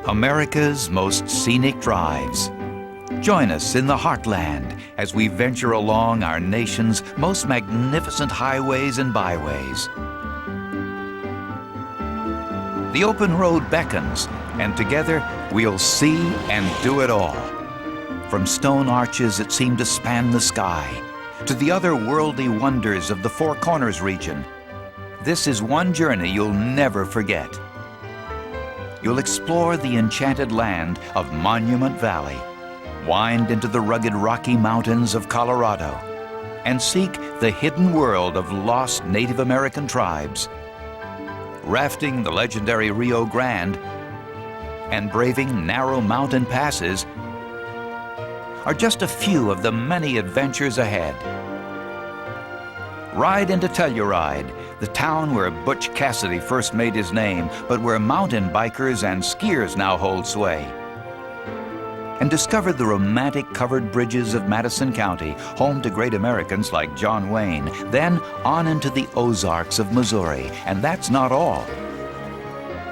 America's most scenic drives. Join us in the Heartland as we venture along our nation's most magnificent highways and byways. The open road beckons, and together we'll see and do it all. From stone arches that seem to span the sky, to the otherworldly wonders of the Four Corners region, this is one journey you'll never forget. You'll explore the enchanted land of Monument Valley, wind into the rugged Rocky Mountains of Colorado, and seek the hidden world of lost Native American tribes, rafting the legendary Rio Grande, and braving narrow mountain passes are just a few of the many adventures ahead. Ride into Telluride, the town where Butch Cassidy first made his name, but where mountain bikers and skiers now hold sway. And discover the romantic covered bridges of Madison County, home to great Americans like John Wayne, then on into the Ozarks of Missouri. And that's not all.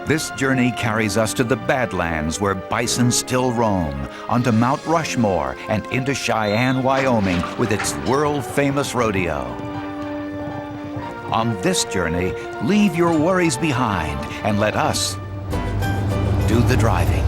This journey carries us to the Badlands, where bison still roam, onto Mount Rushmore, and into Cheyenne, Wyoming, with its world-famous rodeo. On this journey, leave your worries behind and let us do the driving.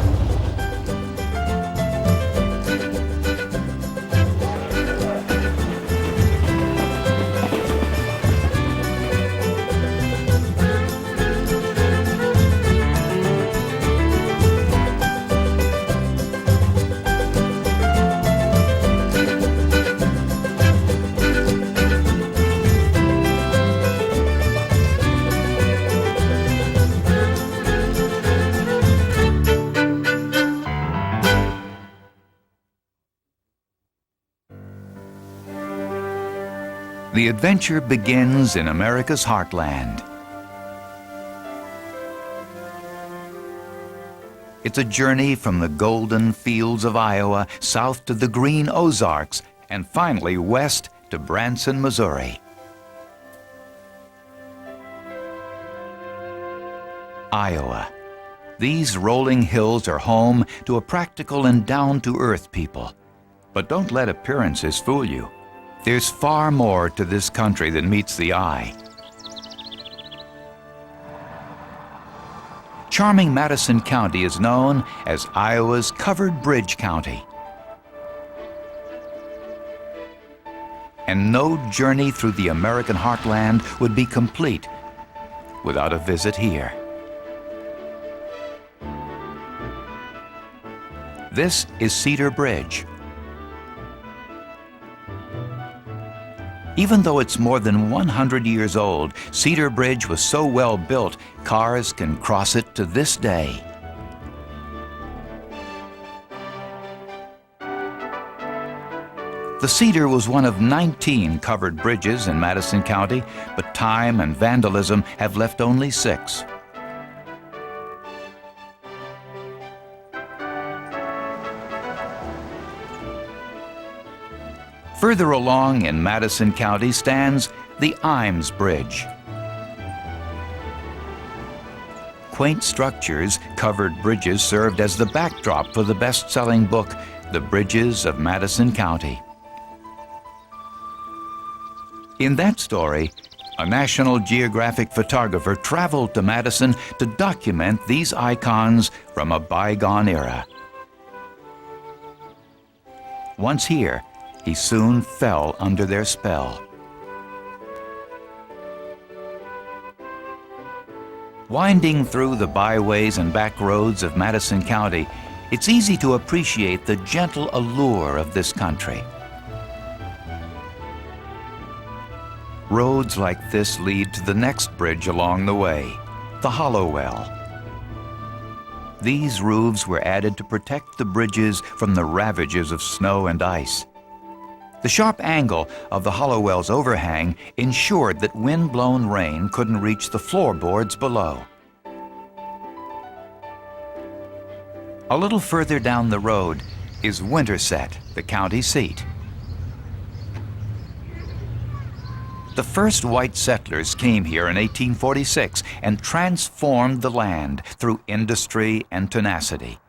The adventure begins in America's heartland. It's a journey from the golden fields of Iowa south to the green Ozarks and finally west to Branson, Missouri. Iowa. These rolling hills are home to a practical and down-to-earth people. But don't let appearances fool you. There's far more to this country than meets the eye. Charming Madison County is known as Iowa's Covered Bridge County. And no journey through the American heartland would be complete without a visit here. This is Cedar Bridge. Even though it's more than 100 years old, Cedar Bridge was so well built, cars can cross it to this day. The Cedar was one of 19 covered bridges in Madison County, but time and vandalism have left only 6. Further along in Madison County stands the Imes Bridge. Quaint structures, covered bridges, served as the backdrop for the best-selling book, The Bridges of Madison County. In that story, a National Geographic photographer traveled to Madison to document these icons from a bygone era. Once here, he soon fell under their spell. Winding through the byways and back roads of Madison County, it's easy to appreciate the gentle allure of this country. Roads like this lead to the next bridge along the way, the Hollowell. These roofs were added to protect the bridges from the ravages of snow and ice. The sharp angle of the Hollowell's overhang ensured that wind-blown rain couldn't reach the floorboards below. A little further down the road is Winterset, the county seat. The first white settlers came here in 1846 and transformed the land through industry and tenacity.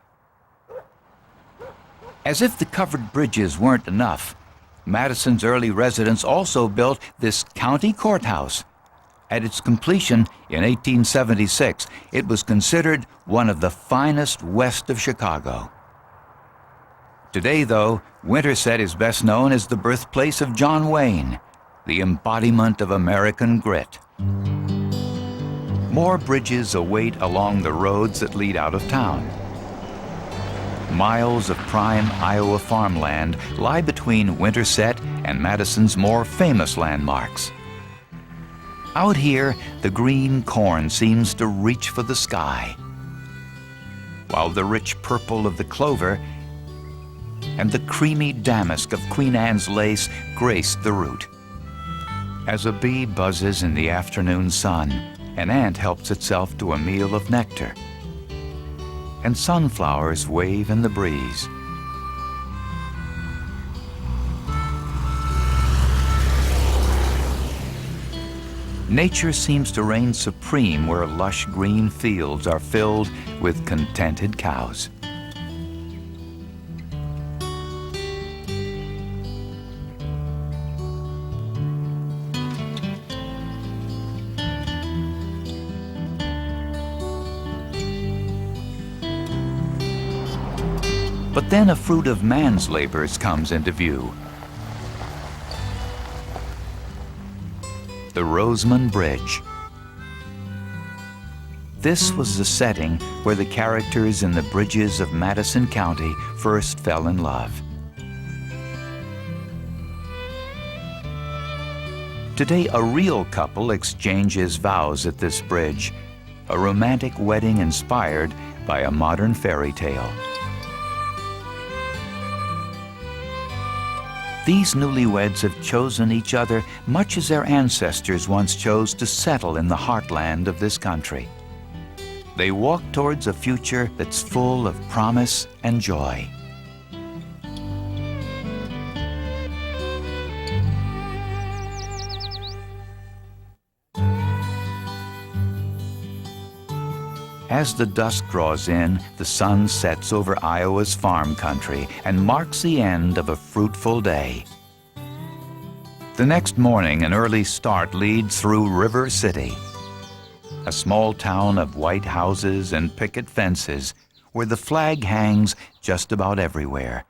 As if the covered bridges weren't enough, Madison's early residents also built this county courthouse. At its completion in 1876, it was considered one of the finest west of Chicago. Today, though, Winterset is best known as the birthplace of John Wayne, the embodiment of American grit. More bridges await along the roads that lead out of town. Miles of prime Iowa farmland lie between Winterset and Madison's more famous landmarks. Out here, the green corn seems to reach for the sky, while the rich purple of the clover and the creamy damask of Queen Anne's lace grace the route. As a bee buzzes in the afternoon sun, an ant helps itself to a meal of nectar, and sunflowers wave in the breeze. Nature seems to reign supreme where lush green fields are filled with contented cows. But then a fruit of man's labors comes into view. The Rosamond Bridge. This was the setting where the characters in the bridges of Madison County first fell in love. Today, a real couple exchanges vows at this bridge, a romantic wedding inspired by a modern fairy tale. These newlyweds have chosen each other much as their ancestors once chose to settle in the heartland of this country. They walk towards a future that's full of promise and joy. As the dusk draws in, the sun sets over Iowa's farm country and marks the end of a fruitful day. The next morning, an early start leads through River City, a small town of white houses and picket fences where the flag hangs just about everywhere.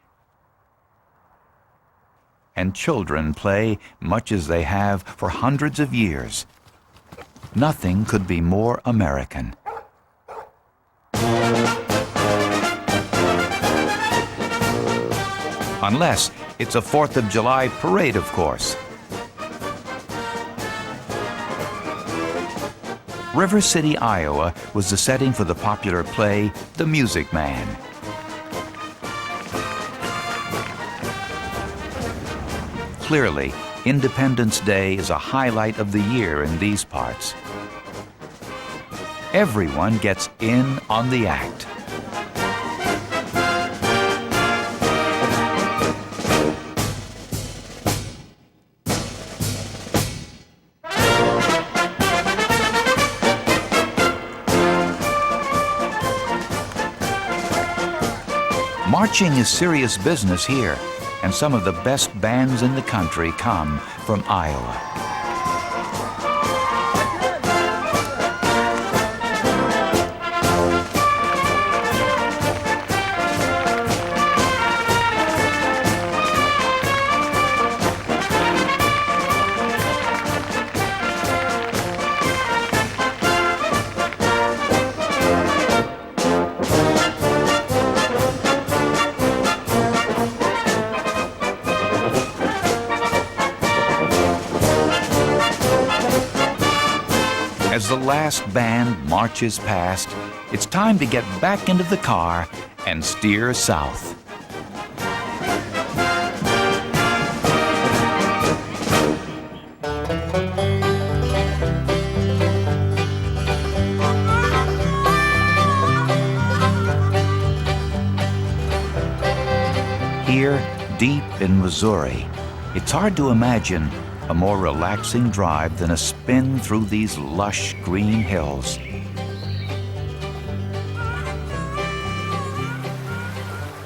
And children play much as they have for hundreds of years. Nothing could be more American. Unless it's a 4th of July parade, of course. River City, Iowa was the setting for the popular play, The Music Man. Clearly, Independence Day is a highlight of the year in these parts. Everyone gets in on the act. Marching is serious business here, and some of the best bands in the country come from Iowa. As the last band marches past, it's time to get back into the car and steer south. Here, deep in Missouri, it's hard to imagine a more relaxing drive than a spin through these lush green hills.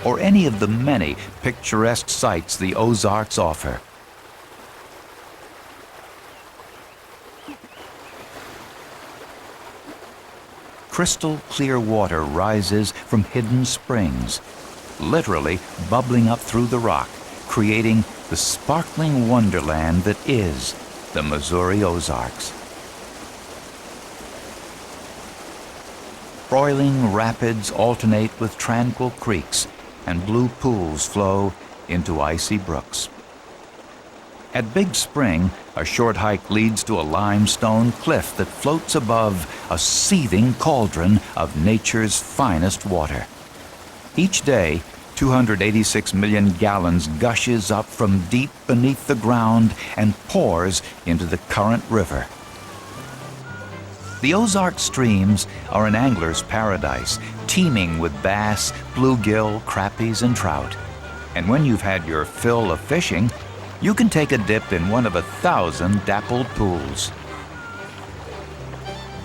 Or any of the many picturesque sights the Ozarks offer. Crystal clear water rises from hidden springs, literally bubbling up through the rock, creating the sparkling wonderland that is the Missouri Ozarks. Broiling rapids alternate with tranquil creeks, and blue pools flow into icy brooks. At Big Spring, a short hike leads to a limestone cliff that floats above a seething cauldron of nature's finest water. Each day, 286 million gallons gushes up from deep beneath the ground and pours into the current river. The Ozark streams are an angler's paradise, teeming with bass, bluegill, crappies, and trout. And when you've had your fill of fishing, you can take a dip in one of 1,000 dappled pools.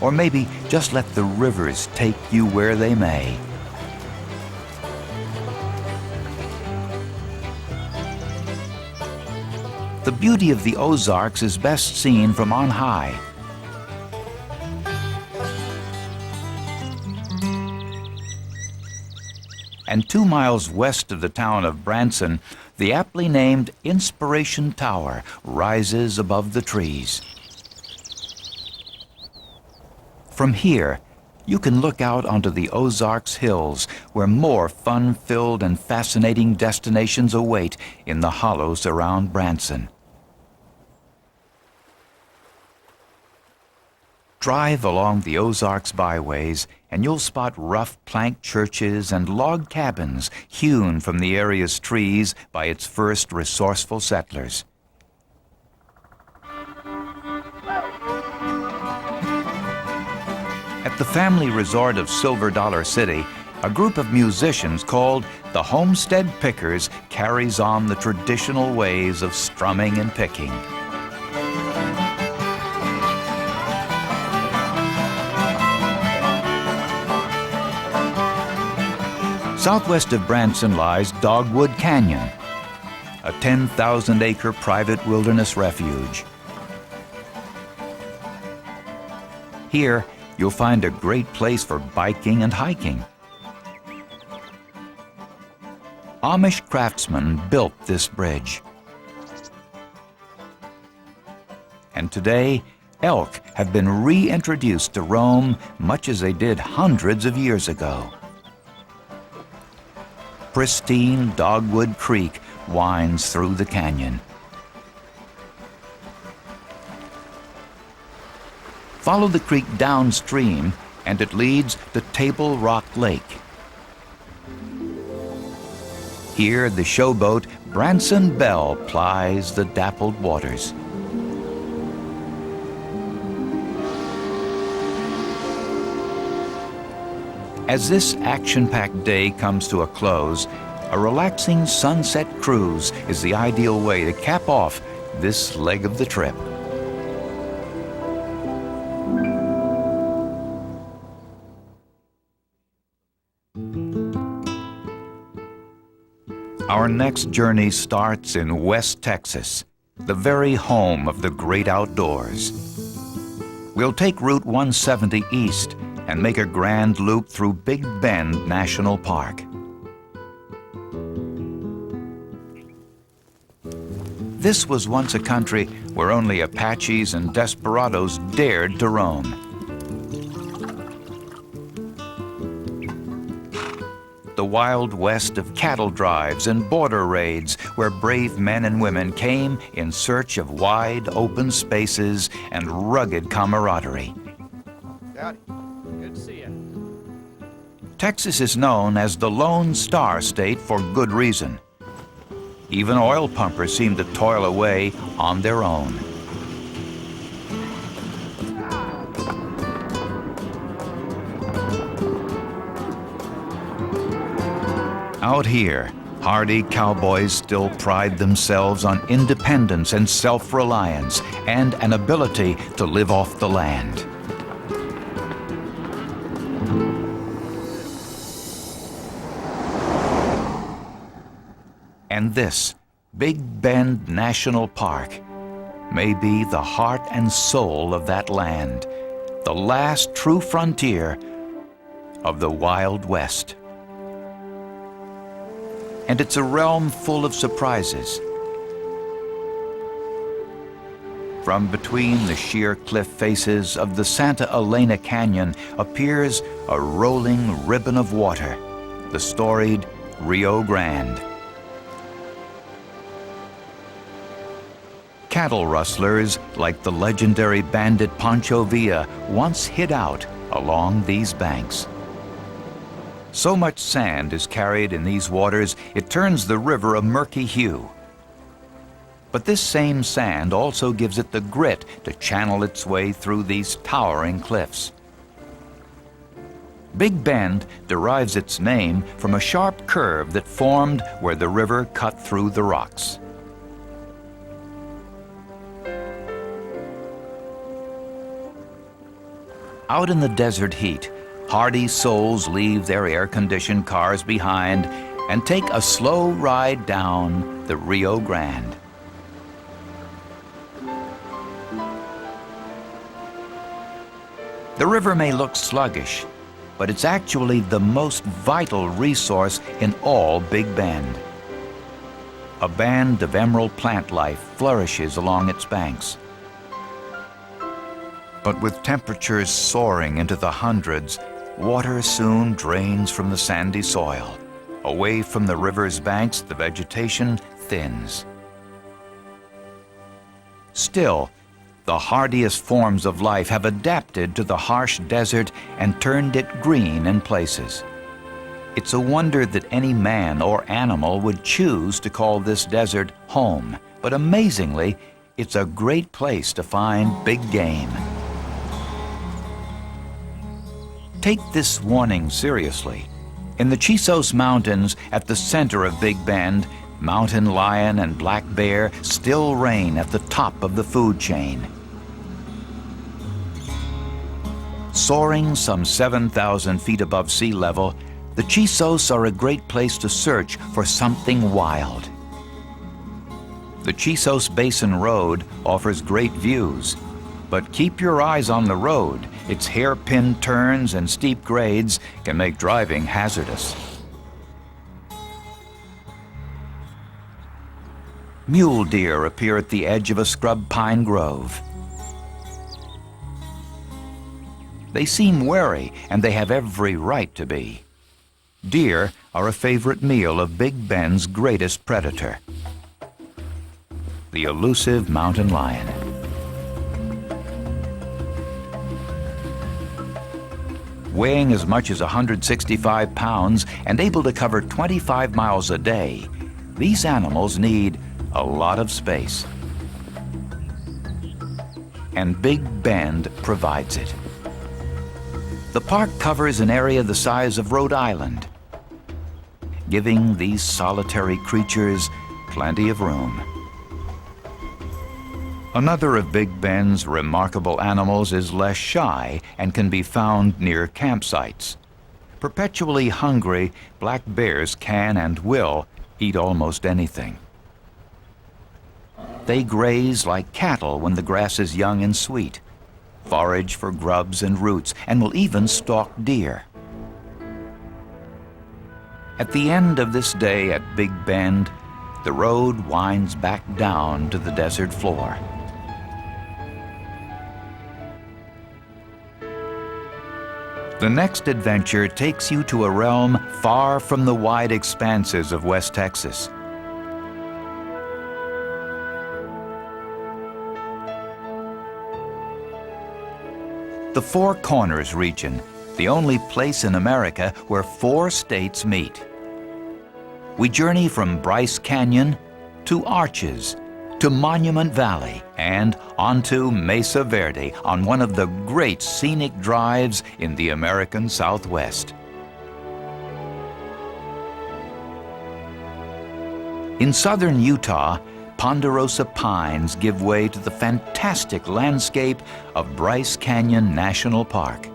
Or maybe just let the rivers take you where they may. The beauty of the Ozarks is best seen from on high. And 2 miles west of the town of Branson, the aptly named Inspiration Tower rises above the trees. From here, you can look out onto the Ozarks hills, where more fun-filled and fascinating destinations await in the hollows around Branson. Drive along the Ozarks byways, and you'll spot rough plank churches and log cabins hewn from the area's trees by its first resourceful settlers. At the family resort of Silver Dollar City, a group of musicians called the Homestead Pickers carries on the traditional ways of strumming and picking. Southwest of Branson lies Dogwood Canyon, a 10,000-acre private wilderness refuge. Here, you'll find a great place for biking and hiking. Amish craftsmen built this bridge. And today, elk have been reintroduced to Rome much as they did hundreds of years ago. Pristine Dogwood Creek winds through the canyon. Follow the creek downstream, and it leads to Table Rock Lake. Here, the showboat Branson Belle plies the dappled waters. As this action-packed day comes to a close, a relaxing sunset cruise is the ideal way to cap off this leg of the trip. Our next journey starts in West Texas, the very home of the great outdoors. We'll take Route 170 east and make a grand loop through Big Bend National Park. This was once a country where only Apaches and desperados dared to roam. The Wild West of cattle drives and border raids, where brave men and women came in search of wide open spaces and rugged camaraderie. Howdy. Good to see you. Texas is known as the Lone Star State for good reason. Even oil pumpers seem to toil away on their own. Out here, Hardy cowboys still pride themselves on independence and self-reliance and an ability to live off the land. And this, Big Bend National Park, may be the heart and soul of that land, the last true frontier of the Wild West. And it's a realm full of surprises. From between the sheer cliff faces of the Santa Elena Canyon appears a rolling ribbon of water, the storied Rio Grande. Cattle rustlers like the legendary bandit Pancho Villa once hid out along these banks. So much sand is carried in these waters, it turns the river a murky hue. But this same sand also gives it the grit to channel its way through these towering cliffs. Big Bend derives its name from a sharp curve that formed where the river cut through the rocks. Out in the desert heat, hardy souls leave their air-conditioned cars behind and take a slow ride down the Rio Grande. The river may look sluggish, but it's actually the most vital resource in all Big Bend. A band of emerald plant life flourishes along its banks. But with temperatures soaring into the hundreds, water soon drains from the sandy soil. Away from the river's banks, the vegetation thins. Still, the hardiest forms of life have adapted to the harsh desert and turned it green in places. It's a wonder that any man or animal would choose to call this desert home, but amazingly, it's a great place to find big game. Take this warning seriously. In the Chisos Mountains, at the center of Big Bend, mountain lion and black bear still reign at the top of the food chain. Soaring some 7,000 feet above sea level, the Chisos are a great place to search for something wild. The Chisos Basin Road offers great views, but keep your eyes on the road. Its hairpin turns and steep grades can make driving hazardous. Mule deer appear at the edge of a scrub pine grove. They seem wary, and they have every right to be. Deer are a favorite meal of Big Bend's greatest predator, the elusive mountain lion. Weighing as much as 165 pounds and able to cover 25 miles a day, these animals need a lot of space. And Big Bend provides it. The park covers an area the size of Rhode Island, giving these solitary creatures plenty of room. Another of Big Bend's remarkable animals is less shy and can be found near campsites. Perpetually hungry, black bears can and will eat almost anything. They graze like cattle when the grass is young and sweet, forage for grubs and roots, and will even stalk deer. At the end of this day at Big Bend, the road winds back down to the desert floor. The next adventure takes you to a realm far from the wide expanses of West Texas. The Four Corners region, the only place in America where 4 states meet. We journey from Bryce Canyon to Arches, to Monument Valley, and onto Mesa Verde on one of the great scenic drives in the American Southwest. In southern Utah, ponderosa pines give way to the fantastic landscape of Bryce Canyon National Park.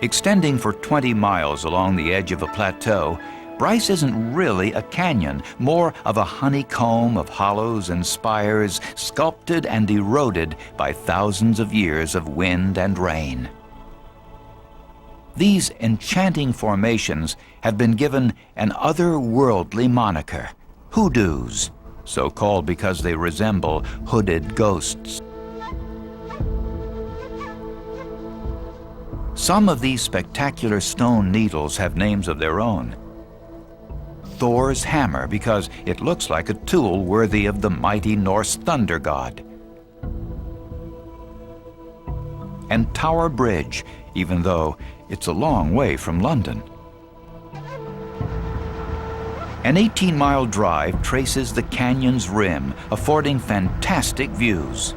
Extending for 20 miles along the edge of a plateau, Bryce isn't really a canyon, more of a honeycomb of hollows and spires sculpted and eroded by thousands of years of wind and rain. These enchanting formations have been given an otherworldly moniker, hoodoos, so called because they resemble hooded ghosts. Some of these spectacular stone needles have names of their own. Thor's hammer, because it looks like a tool worthy of the mighty Norse thunder god. And Tower Bridge, even though it's a long way from London. An 18-mile drive traces the canyon's rim, affording fantastic views.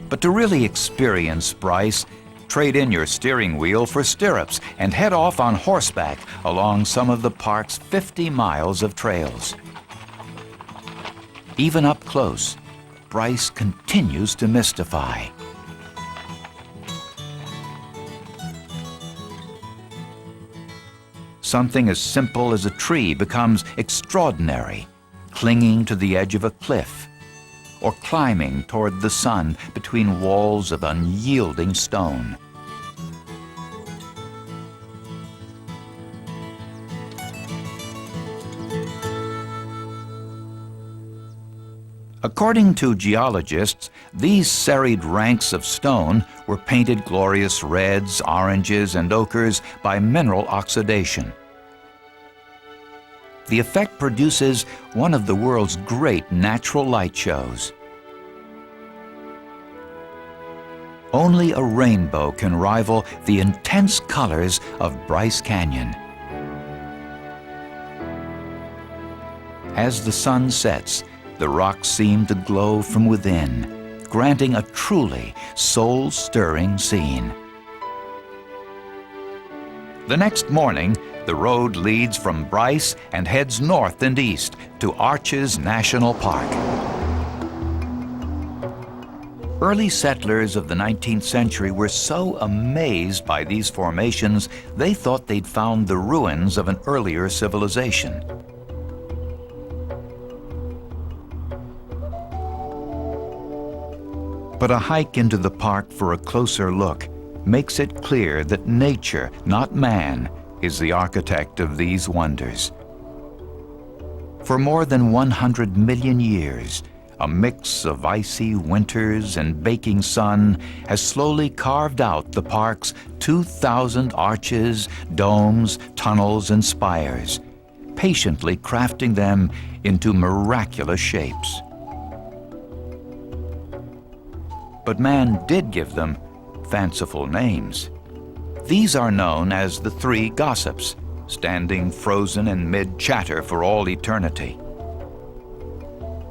But to really experience Bryce, trade in your steering wheel for stirrups and head off on horseback along some of the park's 50 miles of trails. Even up close, Bryce continues to mystify. Something as simple as a tree becomes extraordinary, clinging to the edge of a cliff, or climbing toward the sun between walls of unyielding stone. According to geologists, these serried ranks of stone were painted glorious reds, oranges, and ochres by mineral oxidation. The effect produces one of the world's great natural light shows. Only a rainbow can rival the intense colors of Bryce Canyon. As the sun sets, the rocks seem to glow from within, granting a truly soul-stirring scene. The next morning, the road leads from Bryce and heads north and east to Arches National Park. Early settlers of the 19th century were so amazed by these formations, they thought they'd found the ruins of an earlier civilization. But a hike into the park for a closer look makes it clear that nature, not man, is the architect of these wonders. For more than 100 million years, a mix of icy winters and baking sun has slowly carved out the park's 2,000 arches, domes, tunnels, and spires, patiently crafting them into miraculous shapes. But man did give them fanciful names. These are known as the three gossips, standing frozen in mid-chatter for all eternity.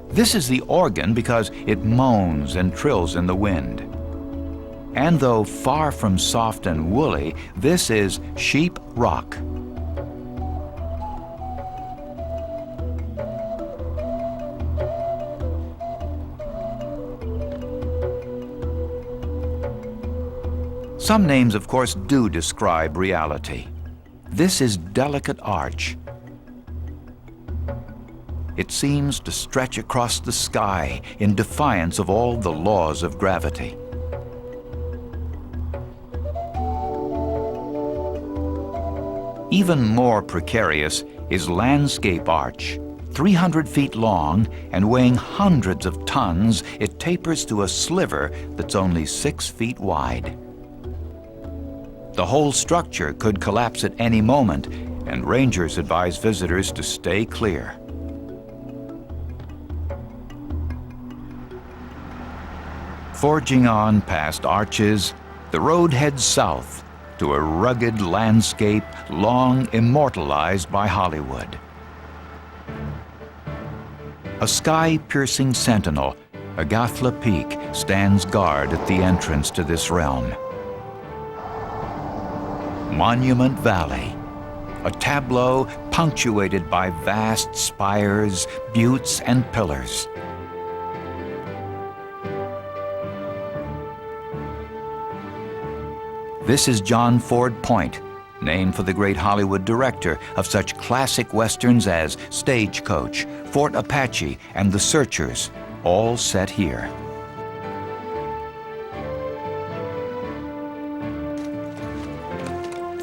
This is the organ because it moans and trills in the wind. And though far from soft and woolly, this is sheep rock. Some names, of course, do describe reality. This is delicate arch. It seems to stretch across the sky in defiance of all the laws of gravity. Even more precarious is landscape arch. 300 feet long and weighing hundreds of tons, it tapers to a sliver that's only 6 feet wide. The whole structure could collapse at any moment, and rangers advise visitors to stay clear. Forging on past Arches, the road heads south to a rugged landscape long immortalized by Hollywood. A sky-piercing sentinel, Agathla Peak stands guard at the entrance to this realm. Monument Valley, a tableau punctuated by vast spires, buttes, and pillars. This is John Ford Point, named for the great Hollywood director of such classic westerns as Stagecoach, Fort Apache, and The Searchers, all set here.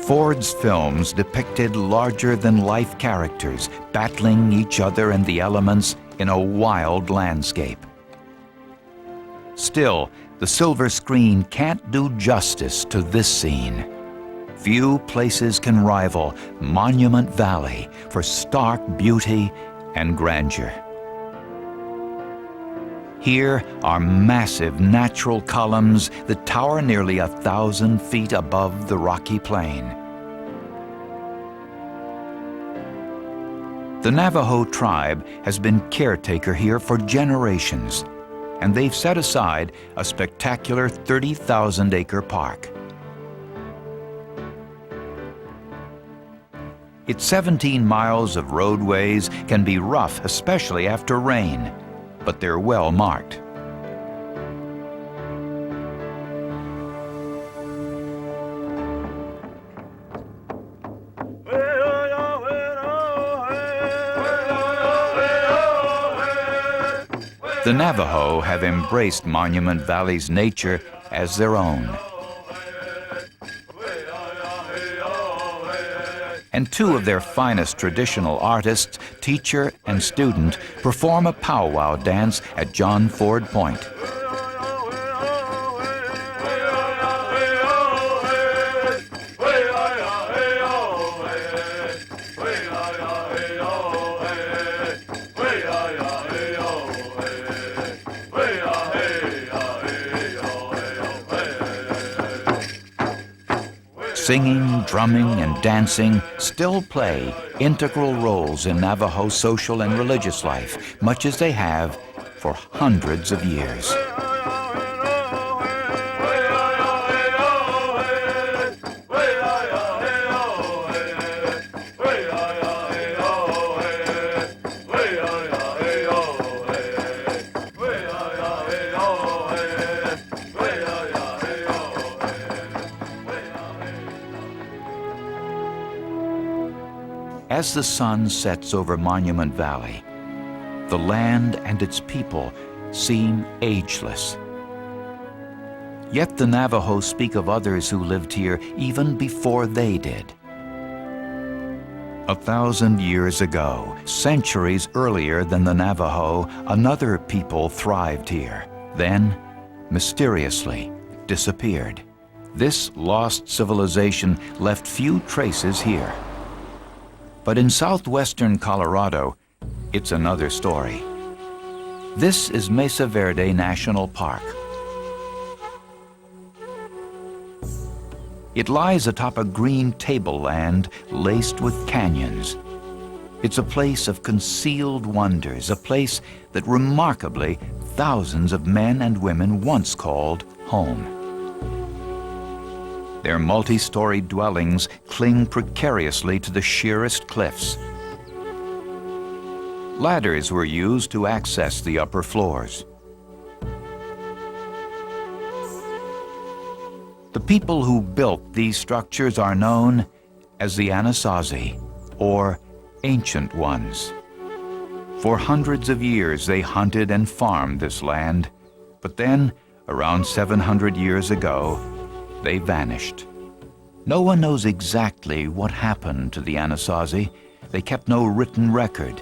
Ford's films depicted larger-than-life characters battling each other and the elements in a wild landscape. Still, the silver screen can't do justice to this scene. Few places can rival Monument Valley for stark beauty and grandeur. Here are massive natural columns that tower nearly 1,000 feet above the rocky plain. The Navajo tribe has been caretaker here for generations, and they've set aside a spectacular 30,000-acre park. Its 17 miles of roadways can be rough, especially after rain, but they're well marked. The Navajo have embraced Monument Valley's nature as their own. And two of their finest traditional artists, teacher and student, perform a powwow dance at John Ford Point. Singing, drumming, and dancing still play integral roles in Navajo social and religious life, much as they have for hundreds of years. As the sun sets over Monument Valley, the land and its people seem ageless. Yet the Navajo speak of others who lived here even before they did. 1,000 years ago, centuries earlier than the Navajo, another people thrived here, then mysteriously disappeared. This lost civilization left few traces here. But in southwestern Colorado, it's another story. This is Mesa Verde National Park. It lies atop a green tableland laced with canyons. It's a place of concealed wonders, a place that remarkably thousands of men and women once called home. Their multi-storied dwellings cling precariously to the sheerest cliffs. Ladders were used to access the upper floors. The people who built these structures are known as the Anasazi, or Ancient Ones. For hundreds of years they hunted and farmed this land, but then, around 700 years ago, they vanished. No one knows exactly what happened to the Anasazi. They kept no written record.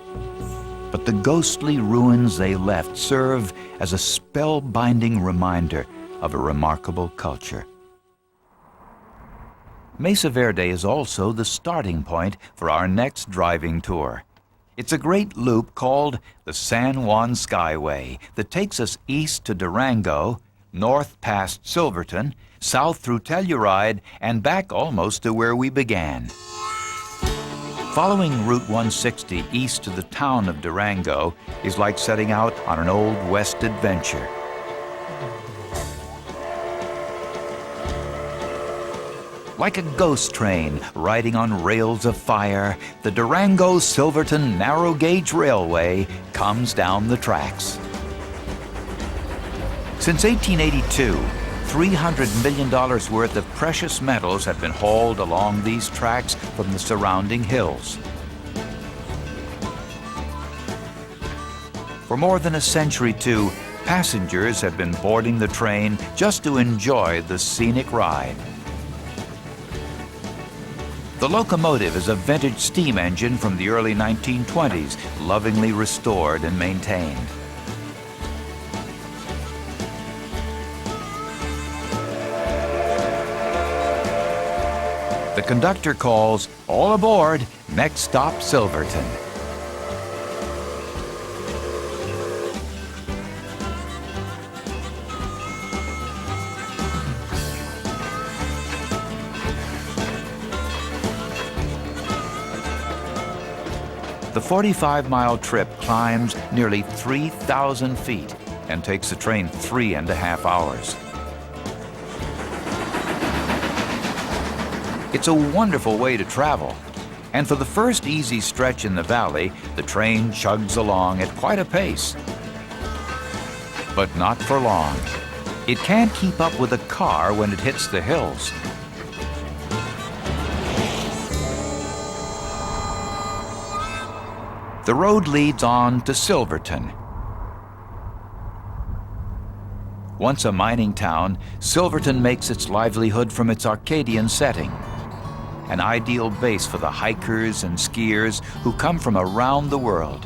But the ghostly ruins they left serve as a spellbinding reminder of a remarkable culture. Mesa Verde is also the starting point for our next driving tour. It's a great loop called the San Juan Skyway that takes us east to Durango, north past Silverton, south through Telluride, and back almost to where we began. Following Route 160 east to the town of Durango is like setting out on an Old West adventure. Like a ghost train riding on rails of fire, the Durango-Silverton Narrow Gauge Railway comes down the tracks. Since 1882, $300 million worth of precious metals have been hauled along these tracks from the surrounding hills. For more than a century, too, passengers have been boarding the train just to enjoy the scenic ride. The locomotive is a vintage steam engine from the early 1920s, lovingly restored and maintained. The conductor calls, "All aboard, next stop Silverton." The 45-mile trip climbs nearly 3,000 feet and takes the train 3.5 hours. It's a wonderful way to travel, and for the first easy stretch in the valley, the train chugs along at quite a pace. But not for long. It can't keep up with a car when it hits the hills. The road leads on to Silverton. Once a mining town, Silverton makes its livelihood from its Arcadian setting, an ideal base for the hikers and skiers who come from around the world.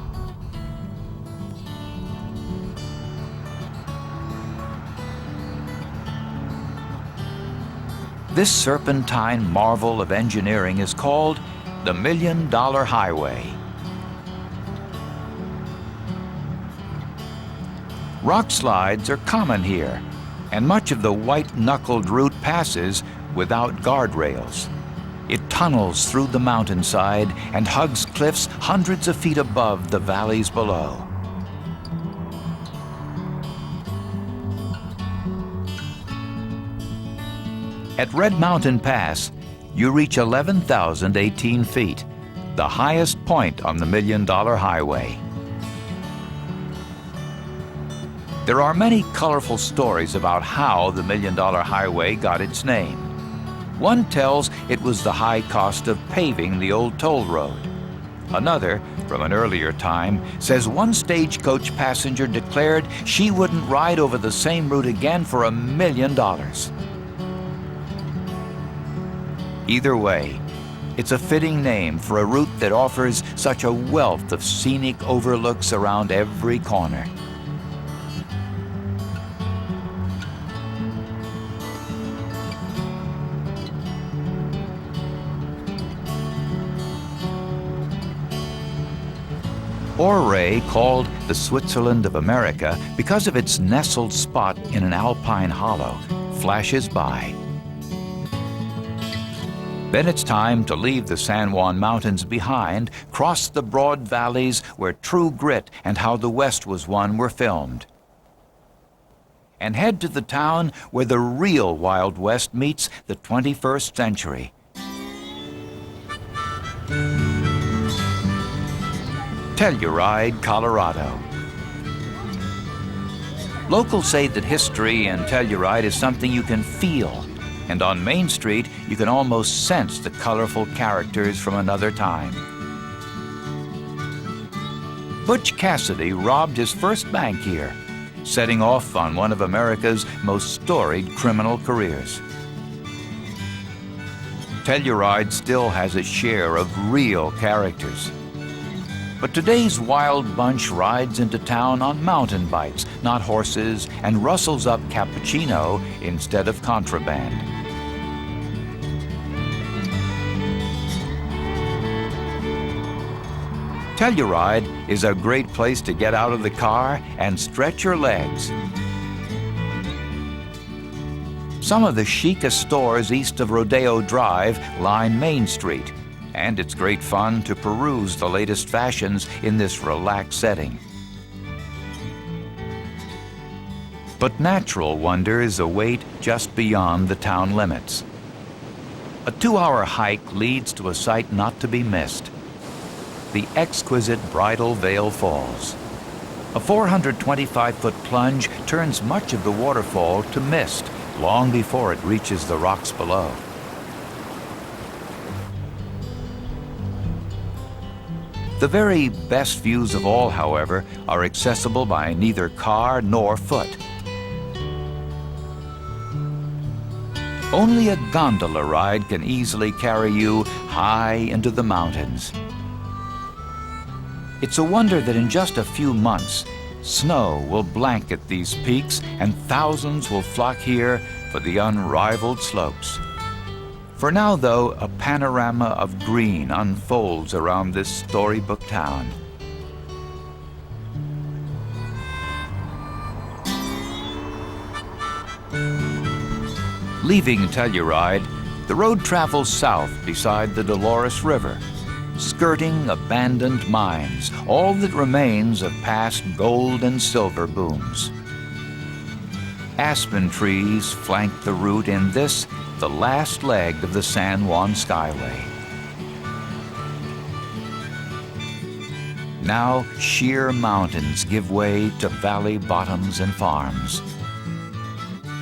This serpentine marvel of engineering is called the $1 Million Highway. Rock slides are common here, and much of the white-knuckled route passes without guardrails. It tunnels through the mountainside and hugs cliffs hundreds of feet above the valleys below. At Red Mountain Pass, you reach 11,018 feet, the highest point on the $1 Million Highway. There are many colorful stories about how the $1 Million Highway got its name. One tells it was the high cost of paving the old toll road. Another, from an earlier time, says one stagecoach passenger declared she wouldn't ride over the same route again for $1 million. Either way, it's a fitting name for a route that offers such a wealth of scenic overlooks around every corner. Ouray, called the Switzerland of America because of its nestled spot in an alpine hollow, flashes by. Then it's time to leave the San Juan Mountains behind, cross the broad valleys where True Grit and How the West Was Won were filmed, and head to the town where the real Wild West meets the 21st century. Telluride, Colorado. Locals say that history in Telluride is something you can feel, and on Main Street you can almost sense the colorful characters from another time. Butch Cassidy robbed his first bank here, setting off on one of America's most storied criminal careers. Telluride still has its share of real characters. But today's wild bunch rides into town on mountain bikes, not horses, and rustles up cappuccino instead of contraband. Telluride is a great place to get out of the car and stretch your legs. Some of the chicest stores east of Rodeo Drive line Main Street, and it's great fun to peruse the latest fashions in this relaxed setting. But natural wonders await just beyond the town limits. A 2-hour hike leads to a sight not to be missed: the exquisite Bridal Veil Falls. A 425-foot plunge turns much of the waterfall to mist long before it reaches the rocks below. The very best views of all, however, are accessible by neither car nor foot. Only a gondola ride can easily carry you high into the mountains. It's a wonder that in just a few months, snow will blanket these peaks and thousands will flock here for the unrivaled slopes. For now, though, a panorama of green unfolds around this storybook town. Leaving Telluride, the road travels south beside the Dolores River, skirting abandoned mines, all that remains of past gold and silver booms. Aspen trees flank the route in this, the last leg of the San Juan Skyway. Now sheer mountains give way to valley bottoms and farms.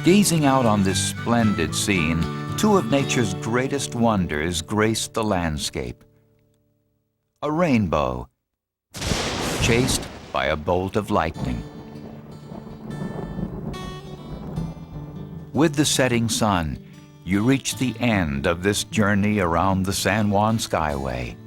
Gazing out on this splendid scene, two of nature's greatest wonders grace the landscape: a rainbow chased by a bolt of lightning. With the setting sun, you reach the end of this journey around the San Juan Skyway.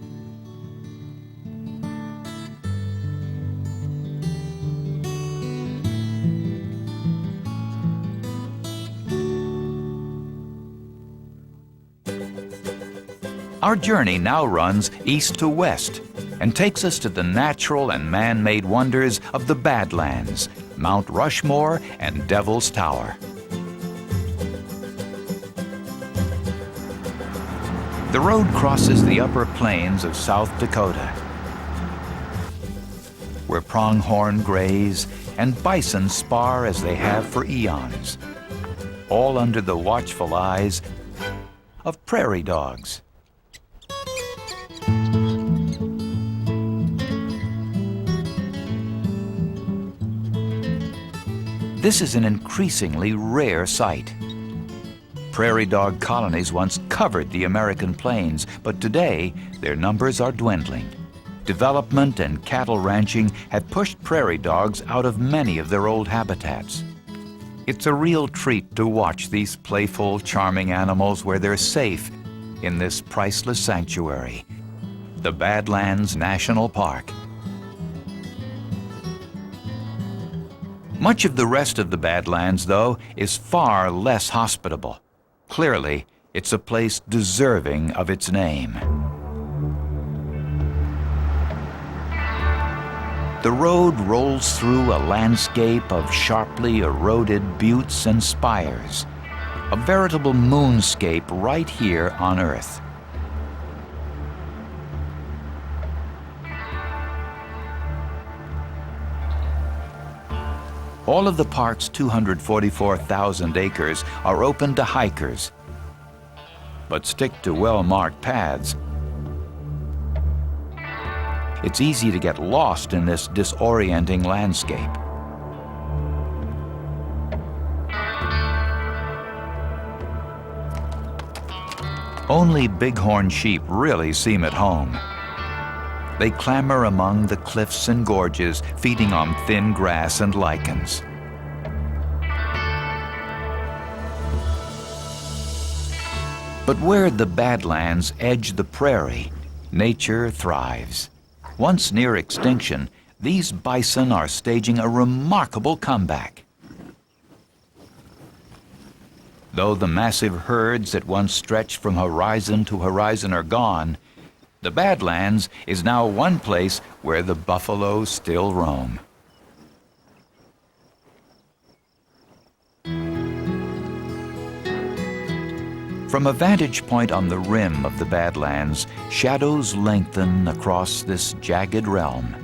Our journey now runs east to west and takes us to the natural and man-made wonders of the Badlands, Mount Rushmore and Devil's Tower. The road crosses the upper plains of South Dakota, where pronghorn graze and bison spar as they have for eons, all under the watchful eyes of prairie dogs. This is an increasingly rare sight. Prairie dog colonies once covered the American plains, but today their numbers are dwindling. Development and cattle ranching have pushed prairie dogs out of many of their old habitats. It's a real treat to watch these playful, charming animals where they're safe in this priceless sanctuary, the Badlands National Park. Much of the rest of the Badlands, though, is far less hospitable. Clearly, it's a place deserving of its name. The road rolls through a landscape of sharply eroded buttes and spires, a veritable moonscape right here on Earth. All of the park's 244,000 acres are open to hikers, but stick to well-marked paths. It's easy to get lost in this disorienting landscape. Only bighorn sheep really seem at home. They clamber among the cliffs and gorges, feeding on thin grass and lichens. But where the Badlands edge the prairie, nature thrives. Once near extinction, these bison are staging a remarkable comeback. Though the massive herds that once stretched from horizon to horizon are gone, the Badlands is now one place where the buffalo still roam. From a vantage point on the rim of the Badlands, shadows lengthen across this jagged realm.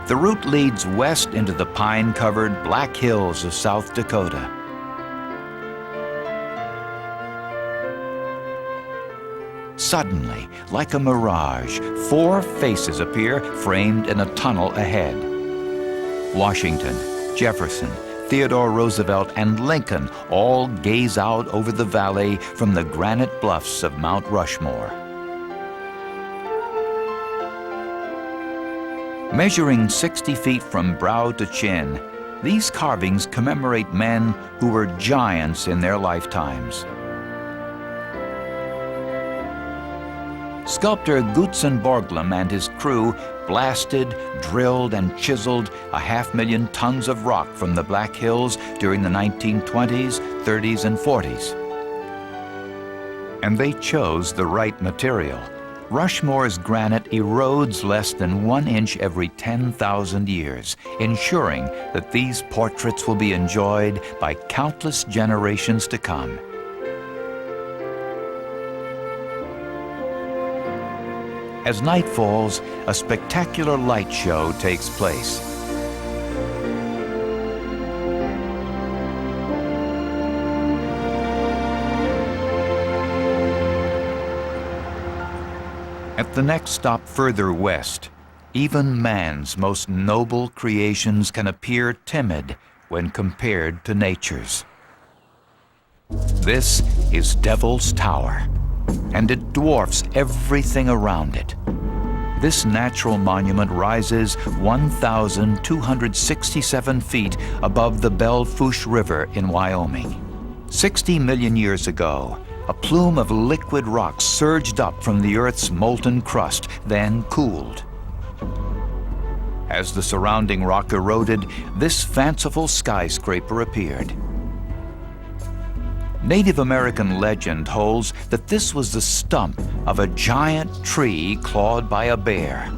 The route leads west into the pine-covered Black Hills of South Dakota. Suddenly, like a mirage, 4 faces appear framed in a tunnel ahead. Washington, Jefferson, Theodore Roosevelt, and Lincoln all gaze out over the valley from the granite bluffs of Mount Rushmore. Measuring 60 feet from brow to chin, these carvings commemorate men who were giants in their lifetimes. Sculptor Gutzon Borglum and his crew blasted, drilled, and chiseled 500,000 tons of rock from the Black Hills during the 1920s, 30s, and 40s. And they chose the right material. Rushmore's granite erodes less than 1 inch every 10,000 years, ensuring that these portraits will be enjoyed by countless generations to come. As night falls, a spectacular light show takes place. At the next stop further west, even man's most noble creations can appear timid when compared to nature's. This is Devil's Tower, and it dwarfs everything around it. This natural monument rises 1,267 feet above the Belle Fourche River in Wyoming. 60 million years ago, a plume of liquid rock surged up from the Earth's molten crust, then cooled. As the surrounding rock eroded, this fanciful skyscraper appeared. Native American legend holds that this was the stump of a giant tree clawed by a bear.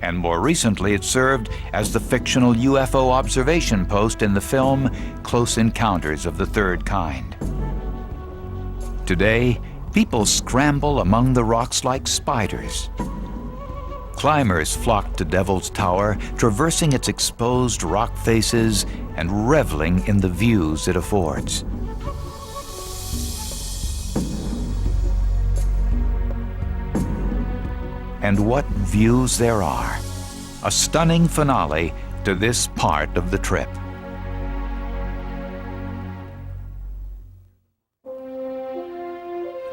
And more recently, it served as the fictional UFO observation post in the film Close Encounters of the Third Kind. Today, people scramble among the rocks like spiders. Climbers flock to Devil's Tower, traversing its exposed rock faces and reveling in the views it affords. And what views there are! A stunning finale to this part of the trip.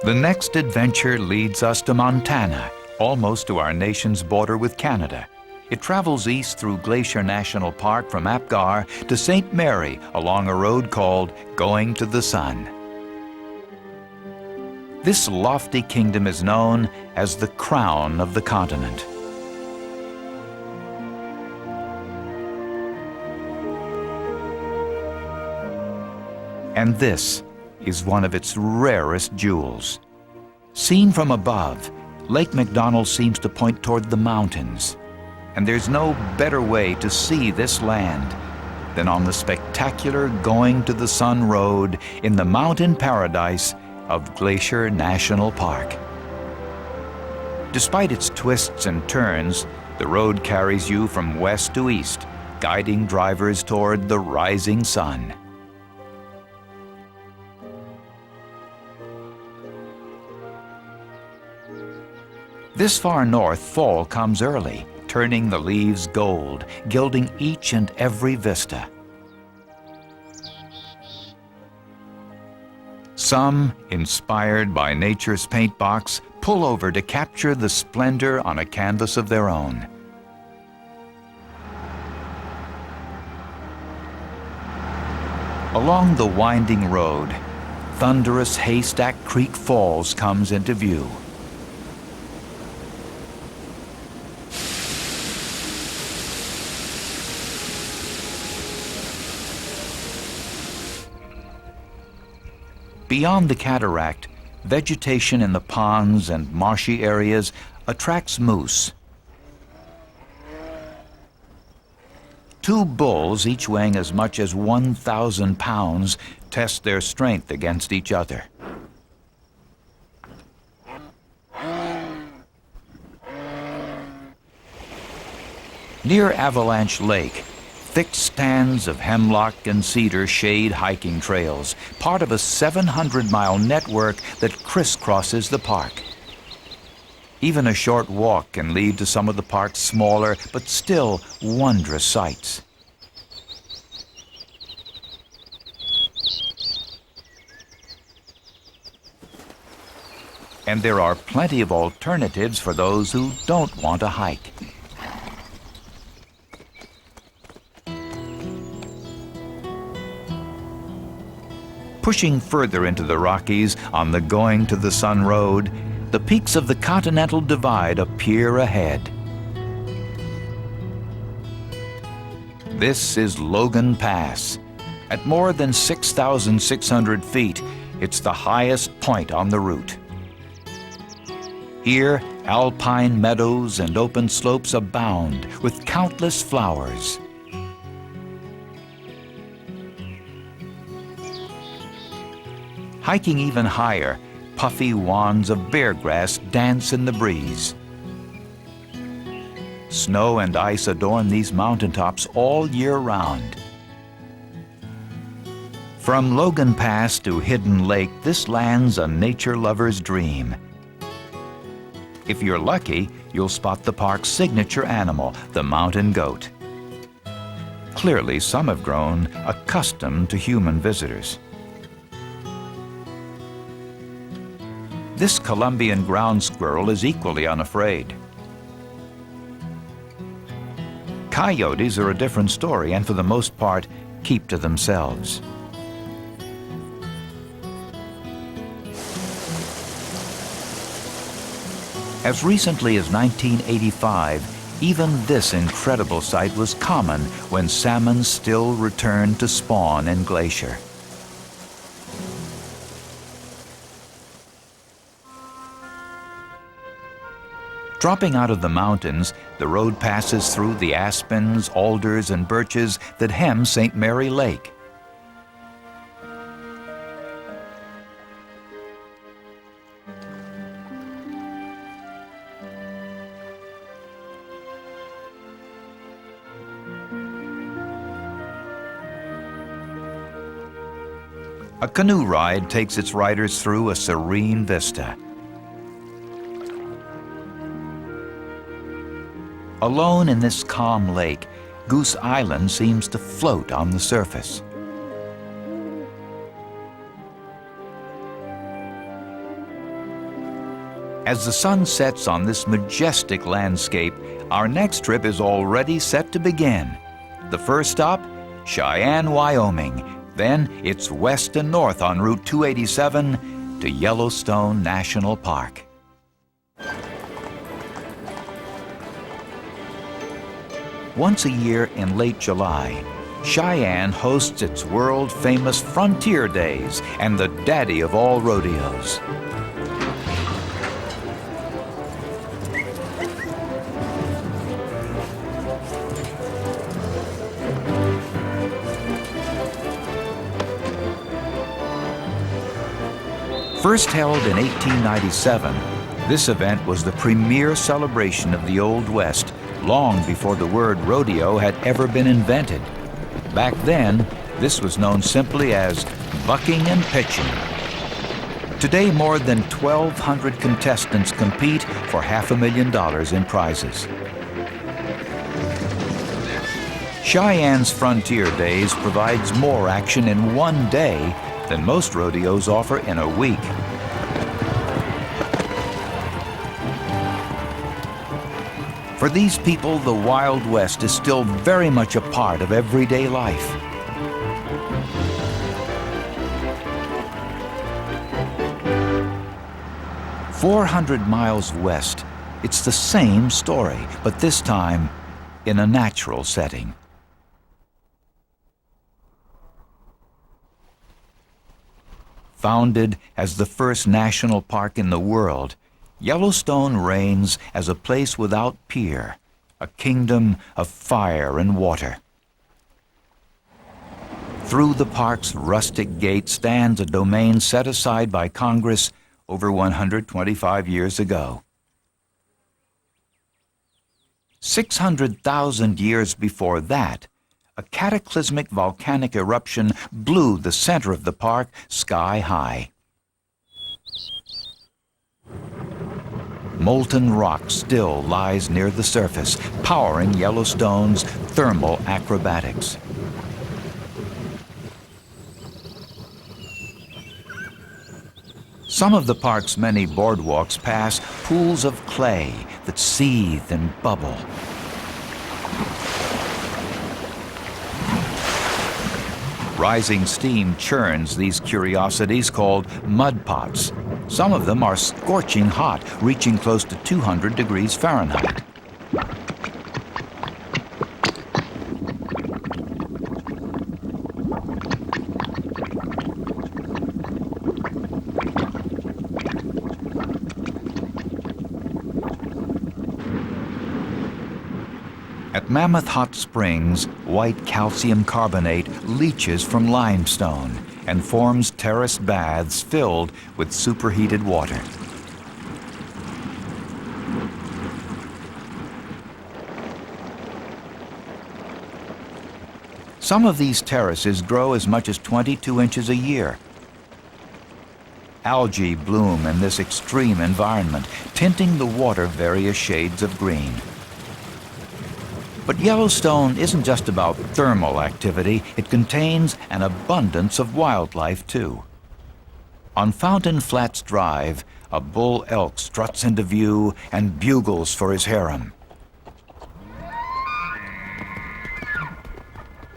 The next adventure leads us to Montana, almost to our nation's border with Canada. It travels east through Glacier National Park from Apgar to St. Mary along a road called Going to the Sun. This lofty kingdom is known as the crown of the continent. And this is one of its rarest jewels. Seen from above, Lake McDonald seems to point toward the mountains. And there's no better way to see this land than on the spectacular Going to the Sun road in the mountain paradise of Glacier National Park. Despite its twists and turns, the road carries you from west to east, guiding drivers toward the rising sun. This far north, fall comes early, turning the leaves gold, gilding each and every vista. Some, inspired by nature's paint box, pull over to capture the splendor on a canvas of their own. Along the winding road, thunderous Haystack Creek Falls comes into view. Beyond the cataract, vegetation in the ponds and marshy areas attracts moose. Two bulls, each weighing as much as 1,000 pounds, test their strength against each other. Near Avalanche Lake, thick stands of hemlock and cedar shade hiking trails, part of a 700-mile network that crisscrosses the park. Even a short walk can lead to some of the park's smaller but still wondrous sights. And there are plenty of alternatives for those who don't want to hike. Pushing further into the Rockies on the Going to the Sun Road, the peaks of the Continental Divide appear ahead. This is Logan Pass. At more than 6,600 feet, it's the highest point on the route. Here, alpine meadows and open slopes abound with countless flowers. Hiking even higher, puffy wands of beargrass dance in the breeze. Snow and ice adorn these mountaintops all year round. From Logan Pass to Hidden Lake, this land's a nature lover's dream. If you're lucky, you'll spot the park's signature animal, the mountain goat. Clearly, some have grown accustomed to human visitors. This Colombian ground squirrel is equally unafraid. Coyotes are a different story and for the most part keep to themselves. As recently as 1985, even this incredible sight was common when salmon still returned to spawn in Glacier. Dropping out of the mountains, the road passes through the aspens, alders, and birches that hem St. Mary Lake. A canoe ride takes its riders through a serene vista. Alone in this calm lake, Goose Island seems to float on the surface. As the sun sets on this majestic landscape, our next trip is already set to begin. The first stop, Cheyenne, Wyoming. Then it's west and north on Route 287 to Yellowstone National Park. Once a year in late July, Cheyenne hosts its world-famous Frontier Days and the daddy of all rodeos. First held in 1897, this event was the premier celebration of the Old West, long before the word rodeo had ever been invented. Back then, this was known simply as bucking and pitching. Today, more than 1,200 contestants compete for $500,000 in prizes. Cheyenne's Frontier Days provides more action in one day than most rodeos offer in a week. For these people, the Wild West is still very much a part of everyday life. "400 miles west, it's the same story, but this time in a natural setting. Founded as the first national park in the world, Yellowstone reigns as a place without peer, a kingdom of fire and water. Through the park's rustic gate stands a domain set aside by Congress over 125 years ago. 600,000 years before that, a cataclysmic volcanic eruption blew the center of the park sky high. Molten rock still lies near the surface, powering Yellowstone's thermal acrobatics. Some of the park's many boardwalks pass pools of clay that seethe and bubble. Rising steam churns these curiosities called mud pots. Some of them are scorching hot, reaching close to 200 degrees Fahrenheit. At Mammoth Hot Springs, white calcium carbonate leaches from limestone and forms terraced baths filled with superheated water. Some of these terraces grow as much as 22 inches a year. Algae bloom in this extreme environment, tinting the water various shades of green. But Yellowstone isn't just about thermal activity, it contains an abundance of wildlife too. On Fountain Flats Drive, a bull elk struts into view and bugles for his harem.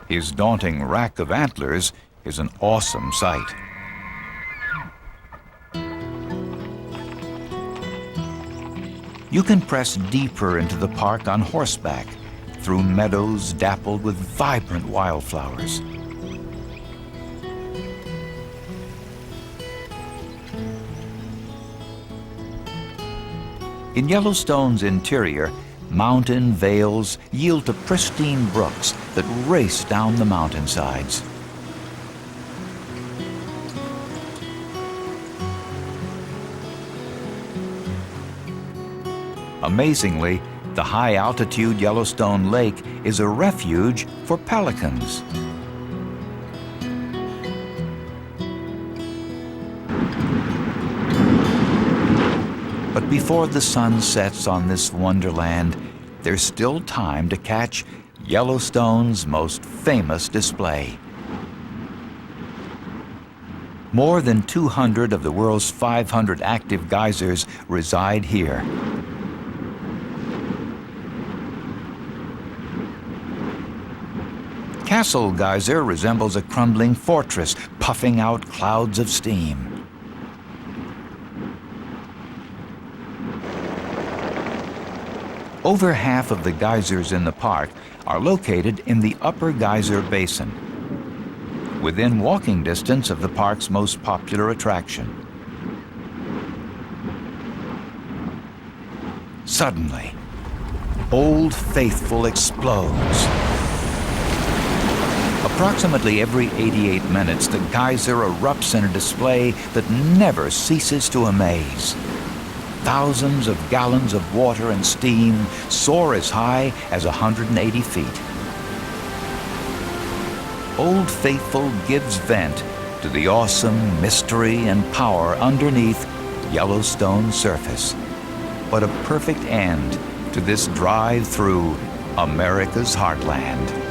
His daunting rack of antlers is an awesome sight. You can press deeper into the park on horseback, through meadows dappled with vibrant wildflowers. In Yellowstone's interior, mountain vales yield to pristine brooks that race down the mountainsides. Amazingly, the high-altitude Yellowstone Lake is a refuge for pelicans. But before the sun sets on this wonderland, there's still time to catch Yellowstone's most famous display. More than 200 of the world's 500 active geysers reside here. Castle Geyser resembles a crumbling fortress, puffing out clouds of steam. Over half of the geysers in the park are located in the Upper Geyser Basin, within walking distance of the park's most popular attraction. Suddenly, Old Faithful explodes. Approximately every 88 minutes, the geyser erupts in a display that never ceases to amaze. Thousands of gallons of water and steam soar as high as 180 feet. Old Faithful gives vent to the awesome mystery and power underneath Yellowstone's surface. What a perfect end to this drive through America's heartland.